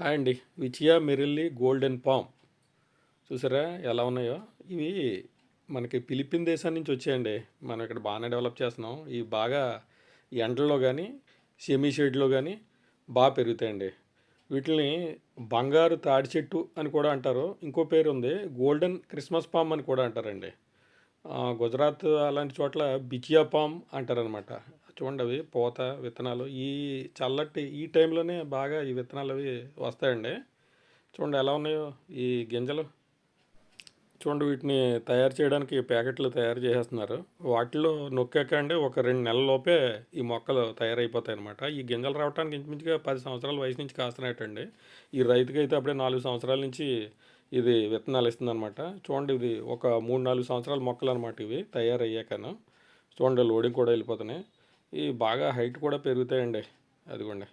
Hi అండి. విచియా మెరిల్లి golden palm చూసారా ఎలా ఉన్నాయో? ఇవి మనకి ఫిలిప్పీన్ దేశం నుంచి వచ్చాయండి. మనం ఇక్కడ బాగానే డెవలప్ చేస్తున్నాం. ఇవి బాగా ఎండల్లో కానీ సెమీ షేడ్లో కానీ బాగా పెరుగుతాయండి. వీటిని బంగారు తాడి చెట్టు అని కూడా అంటారు. ఇంకో పేరు ఉంది, గోల్డెన్ క్రిస్మస్ పామ్ అని కూడా అంటారండి. గుజరాత్ అలాంటి చోట్ల బిచియా పామ్ అంటారనమాట. చూడండి అవి పూత విత్తనాలు చల్లటి ఈ టైంలోనే బాగా ఈ విత్తనాలు అవి వస్తాయండి. చూడండి ఎలా ఉన్నాయో ఈ గింజలు. చూడండి వీటిని తయారు చేయడానికి ప్యాకెట్లు తయారు చేసేస్తున్నారు. వాటిలో నొక్కాక అండి ఒక 2 నెలల లోపే ఈ మొక్కలు తయారైపోతాయి అనమాట. ఈ గింజలు రావడానికి ఇంచుమించుగా 10 సంవత్సరాల వయసు నుంచి కాస్తున్నాయటండి. ఈ రైతుకైతే అప్పుడే 4 సంవత్సరాల నుంచి ఇది విత్తనాలు ఇస్తుందన్నమాట. చూడండి ఇది ఒక 3-4 సంవత్సరాల మొక్కలు అనమాట ఇవి తయారయ్యాకను. చూడండి లోడింగ్ కూడా వెళ్ళిపోతున్నాయి. ఇవి బాగా హైట్ కూడా పెరుగుతాయండి. అదిగోండి.